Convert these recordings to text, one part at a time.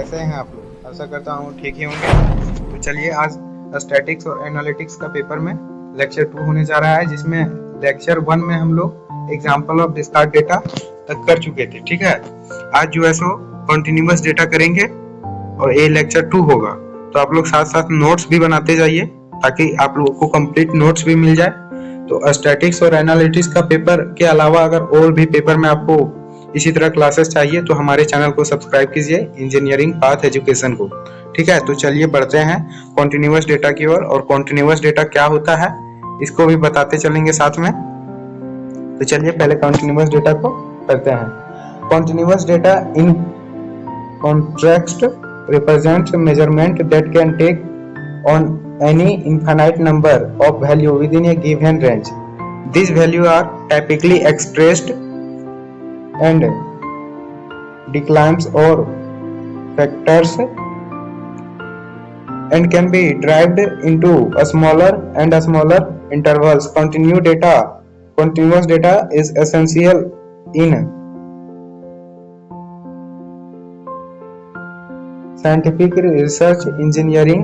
कैसे हैं आप लोग? आशा करता हूँ ठीक ही होंगे। तो चलिए आज स्टैटिक्स और एनालिटिक्स का पेपर में लेक्चर 2 होने जा रहा है, जिसमें लेक्चर 1 में हम लोग एग्जांपल ऑफ डिस्कार्ड डेटा तक कर चुके थे। ठीक है, आज जो है सो कंटिन्यूअस डेटा करेंगे और ये लेक्चर 2 होगा। तो आप लोग साथ साथ नोट्स भी बनाते जाइए ताकि आप लोगों को कंप्लीट नोट्स भी मिल जाए। तो स्टैटिक्स और एनालिटिक्स का पेपर के अलावा अगर और भी पेपर में आपको इसी तरह क्लासेस चाहिए तो हमारे चैनल को सब्सक्राइब कीजिए, इंजीनियरिंग पाथ एजुकेशन को। ठीक है, तो चलिए बढ़ते हैं कॉन्टिन्यूअस डेटा की ओर। और कॉन्टिन्यूअस डेटा क्या होता है इसको भी बताते चलेंगे साथ में। तो चलिए पहले कॉन्टिन्यूअस डेटा को करते हैं। Continuous data in context represents measurement that can take on any infinite number of value within a given range. These values are typically expressed and declines or factors and can be derived into a smaller and a smaller intervals. Continuous data is essential in scientific research, engineering,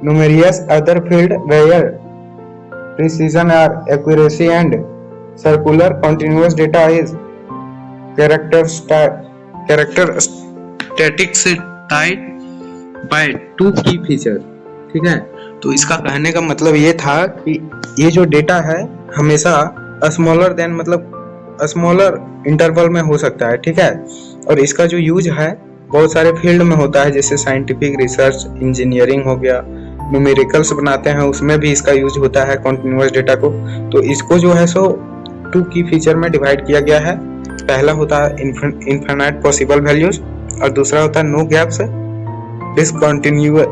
numerous other fields where precision or accuracy and circular continuous data is characteristics type by two key feature। ठीक है, तो इसका कहने का मतलब ये था कि ये जो डेटा है हमेशा स्मॉलर देन मतलब स्मॉलर इंटरवल में हो सकता है। ठीक है, और इसका जो यूज है बहुत सारे फील्ड में होता है, जैसे साइंटिफिक रिसर्च, इंजीनियरिंग हो गया, न्यूमेरिकल्स बनाते हैं उसमें भी इसका यूज होता है कॉन्टिन्यूअस डेटा को। तो इसको जो है सो 2 की फीचर में डिवाइड किया गया है। पहला होता है इनफिनिट पॉसिबल वैल्यूज और दूसरा होता है नो गैप्स डिसकंटिन्यूअस।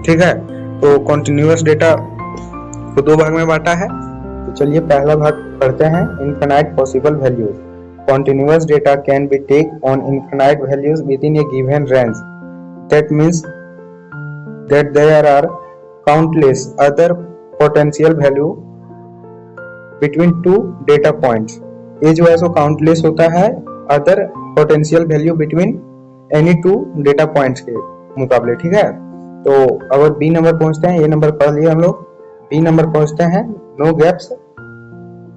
ठीक है, तो कॉन्टिन्यूअस डेटा को 2 भाग में बांटा है। तो चलिए पहला भाग पढ़ते हैं, infinite possible values. Continuous data can be taken on infinite values within a given range. That means that there are countless other potential value between two data points. ये जो है सो countless होता है other potential value between any two data points के मुकाबले। ठीक है, तो अगर बी नंबर पहुंचते हैं, ये नंबर पढ़ लिया हम लोग। बी नंबर पहुंचते हैं, नो गैप्स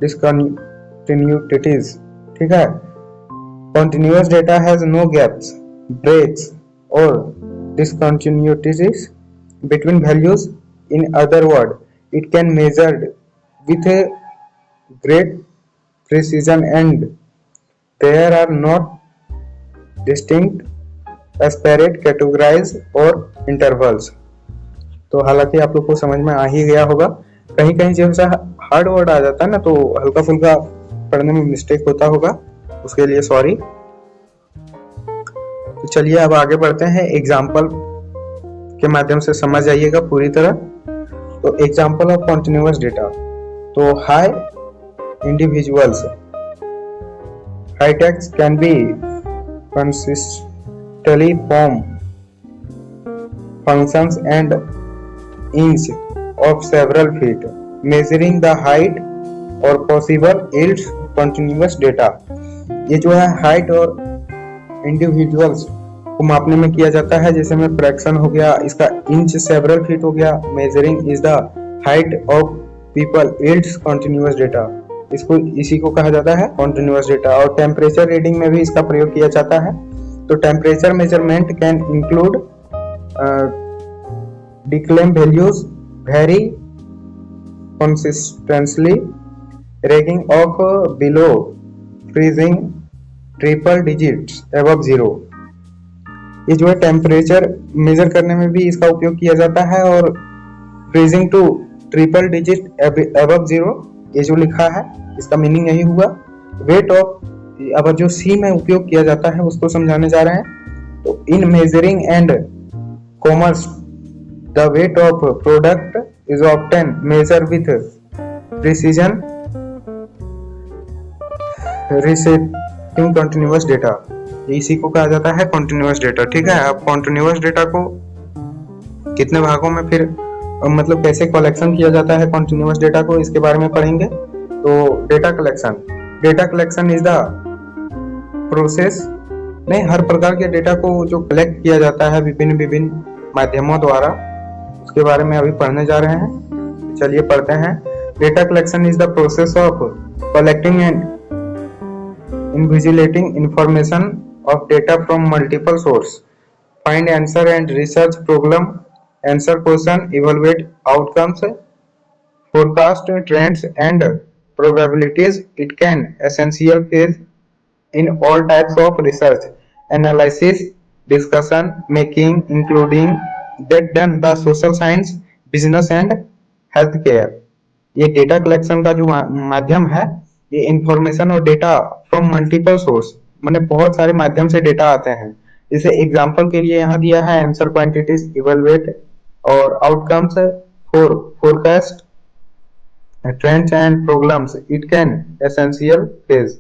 डिसकंटिन्यूइटीज। ठीक है, continuous data has no gaps, breaks or discontinuities between values. In other words, it can measured with a great precision and there are not distinct, separate, categories or intervals. तो हालांकि आप लोग को समझ में आ ही गया होगा। कहीं कहीं जैसा हार्ड वर्ड आ जाता है ना, तो हल्का फुल्का पढ़ने में मिस्टेक होता होगा, उसके लिए सॉरी। तो चलिए अब आगे बढ़ते हैं, एग्जाम्पल के माध्यम से समझ जाइएगा पूरी तरह। तो एग्जाम्पल ऑफ कॉन्टिन्यूअस डेटा, तो high individuals high tax can be consistently form functions and inch of several feet, measuring the height or possible yields continuous data। ये जो है हाइट और इंडिविजुअल्स को मापने में किया जाता है, जैसे में फ्रैक्शन हो गया, इसका इंच सेवरल फीट हो गया। Measuring is the height of people yields continuous data, इसको इसी को कहा जाता है कंटिन्यूअस डेटा। और टेम्परेचर रीडिंग में भी इसका प्रयोग किया जाता है। तो टेम्परेचर मेजरमेंट कैन इंक्लूड डिक्लेम values vary consistently, ranking of below freezing triple digits above zero। ये जो है टेम्परेचर मेजर करने में भी इसका उपयोग किया जाता है। और freezing to triple digit above zero, ये जो लिखा है इसका मीनिंग यही हुआ। वेट ऑफ, अब जो सी में उपयोग किया जाता है उसको समझाने जा रहे हैं। तो इन measuring and commerce the weight of product is often measured with precision, resetting continuous data। इसी को कहा जाता है continuous data। ठीक है, अब continuous data को कितने भागों में फिर मतलब कैसे कलेक्शन किया जाता है continuous data को, इसके बारे में पढ़ेंगे। तो data collection, data collection is the process में हर प्रकार के डेटा को जो कलेक्ट किया जाता है विभिन्न विभिन्न माध्यमों द्वारा, उसके बारे में अभी पढ़ने जा रहे हैं। चलिए पढ़ते हैं। Data collection is the process of collecting and invigilating information of data from multiple source, find answer and research problem, answer question, evaluate outcomes, forecast trends and probabilities. It can essential phase in all types of research, analysis, discussion making, including that done the social science, business and healthcare. ये data collection का जो माध्यम है, ये information और data from multiple source, मैंने बहुत सारे माध्यम से डेटा आते हैं। जैसे एग्जांपल के लिए यहाँ दिया है आंसर क्वांटिटीज, इवैल्यूएट और outcomes, forecast, trends and problems, it can essential phase.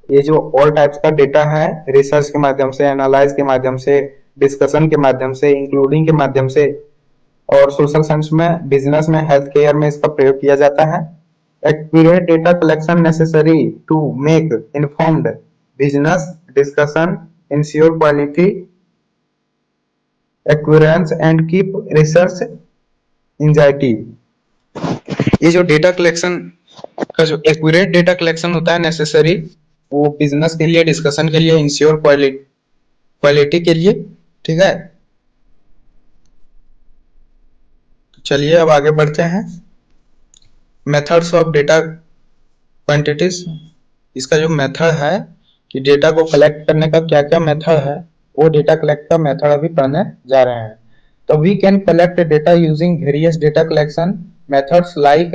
ये जो ऑल टाइप्स का डेटा है, रिसर्च के माध्यम से, एनालाइज के माध्यम से, डिस्कशन के माध्यम से, इंक्लूडिंग के माध्यम से, और सोशल साइंस में, बिजनेस में, हेल्थ केयर में इसका प्रयोग किया जाता है। Accurate data collection necessary to make informed business discussion, ensure quality assurance and keep research anxiety. ये जो डेटा कलेक्शन का जो एक्यूरेट डेटा कलेक्शन होता है नेसेसरी, वो बिजनेस के लिए, डिस्कशन के लिए, इंश्योर क्वालिटी के लिए, ठीक है। चलिए अब आगे बढ़ते हैं। मेथड्स ऑफ डेटा क्वांटिटीज, इसका जो मेथड है कि डेटा को कलेक्ट करने का क्या क्या मेथड है, वो डेटा कलेक्ट का मेथड अभी पढ़ने जा रहे हैं। तो we can collect data using various data collection methods like,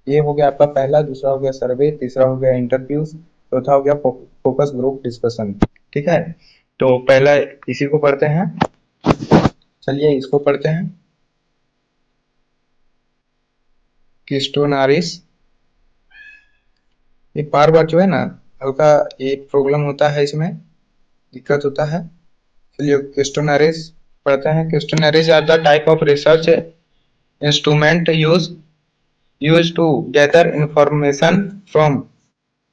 ये हो गया आपका पहला, दूसरा हो गया सर्वे, तीसरा हो गया इंटरव्यूज, चौथा हो गया फोकस ग्रुप डिस्कशन, ठीक है। तो पहला इसी को पढ़ते हैं। चलिए इसको पढ़ते हैं। क्वेस्टोनारिस, ये बार बार जो है ना हल्का ये प्रॉब्लम होता है, इसमें दिक्कत होता है। चलिए क्वेस्टोनारिस पढ़ते हैं। Questionnaires are the type of research instrument used to gather information from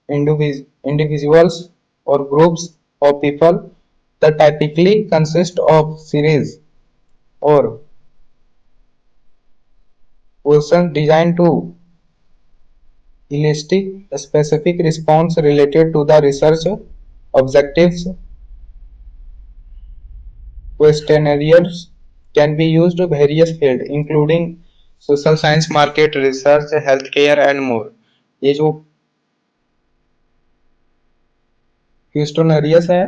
individuals or groups of people that typically consist of series or questions designed to elicit a specific response related to the research objectives. Questionnaires can be used in various fields including social science, market research, health care and more. ये जो क्वेस्टोनरियस है,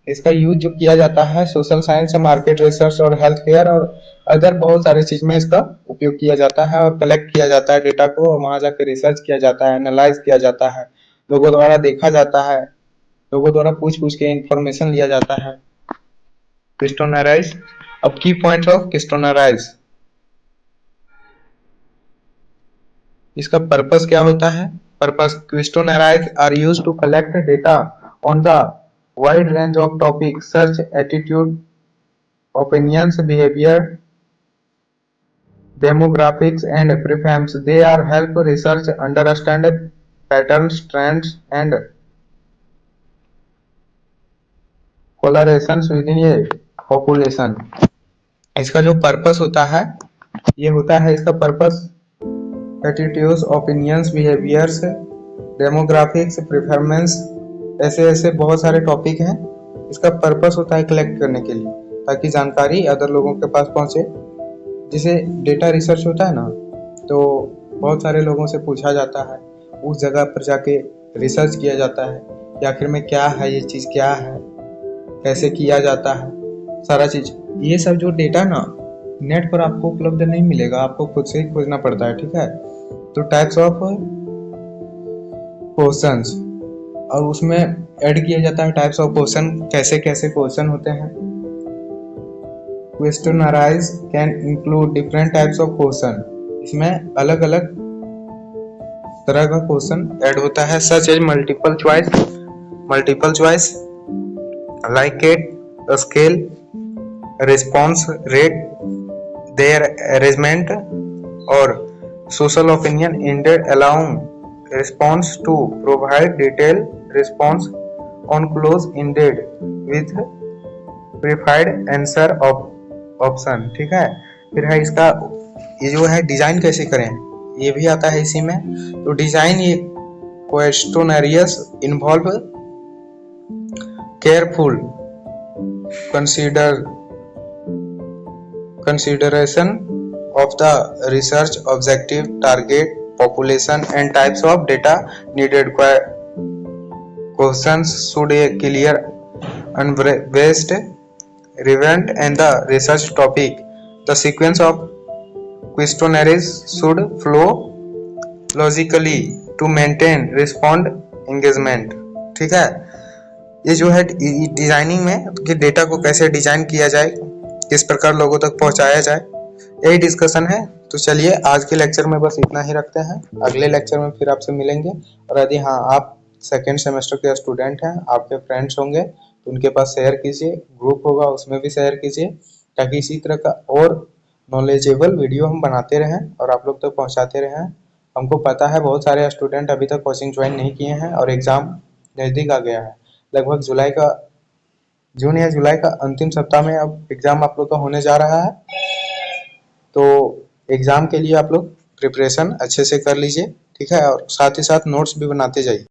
इसका use जो किया जाता है social science, market research और health care और अदर बहुत सारे चीज में इसका उपयोग किया जाता है, और कलेक्ट किया जाता है डेटा को, और वहां जाकर रिसर्च किया जाता है, एनालाइज किया जाता है, लोगों द्वारा देखा जाता है, लोगों द्वारा पूछ पूछ के इंफॉर्मेशन लिया जाता है। क्वेस्टोनराइज। अब की पॉइंट्स ऑफ क्वेस्टोनराइज, इसका पर्पस क्या होता है? Purpose, questionnaires are used to collect data on the wide range of topics such attitude, opinions, behaviour, demographics and preference. They are help research understand patterns, trends and correlations within a population. इसका जो purpose होता है, ये होता है इसका purpose attitudes, opinions, behaviours, demographics, preference, ऐसे ऐसे बहुत सारे टॉपिक हैं। इसका पर्पस होता है कलेक्ट करने के लिए, ताकि जानकारी अदर लोगों के पास पहुंचे। जैसे डेटा रिसर्च होता है ना, तो बहुत सारे लोगों से पूछा जाता है, उस जगह पर जाके रिसर्च किया जाता है कि आखिर में क्या है, ये चीज़ क्या है, कैसे किया जाता है, सारा चीज़। ये सब जो डेटा ना नेट पर आपको उपलब्ध नहीं मिलेगा, आपको खुद से ही खोजना पड़ता है, ठीक है। तो टाइप्स ऑफ क्वेश्चंस, और उसमें ऐड किया जाता है टाइप्स ऑफ क्वेश्चन, कैसे कैसे क्वेश्चन होते हैं। Questionnaires can include different types of question, इसमें अलग अलग तरह का क्वेश्चन ऐड होता है, such as multiple choice, likert, scale, response rate, their arrangement और social opinion ended allowing response to provide detailed response on close ended with preferred answer option। ठीक है, फिर है इसका ये जो है डिजाइन कैसे करें ये भी आता है इसी में। तो डिजाइन ये questionnaires involve careful consideration of the research objective, target population and types of data needed। questions should be clear, unbiased, relevant and the research topic। the sequence of questionnaires should flow logically to maintain respond engagement। ठीक है, ये जो है designing में कि data को कैसे design किया जाए, किस प्रकार लोगों तक पहुंचाया जाए, यही डिस्कशन है। तो चलिए आज के लेक्चर में बस इतना ही रखते हैं, अगले लेक्चर में फिर आपसे मिलेंगे। और यदि हाँ आप सेकेंड सेमेस्टर के स्टूडेंट हैं, आपके फ्रेंड्स होंगे तो उनके पास शेयर कीजिए, ग्रुप होगा उसमें भी शेयर कीजिए, ताकि इसी तरह का और नॉलेजेबल वीडियो हम बनाते रहें और आप लोग तक पहुँचाते रहें। हमको पता है बहुत सारे स्टूडेंट अभी तक कोचिंग ज्वाइन नहीं किए हैं और एग्ज़ाम नज़दीक आ गया है, लगभग जून या जुलाई का अंतिम सप्ताह में अब एग्जाम आप लोग का होने जा रहा है। तो एग्जाम के लिए आप लोग प्रिपरेशन अच्छे से कर लीजिए, ठीक है, और साथ ही साथ नोट्स भी बनाते जाइए।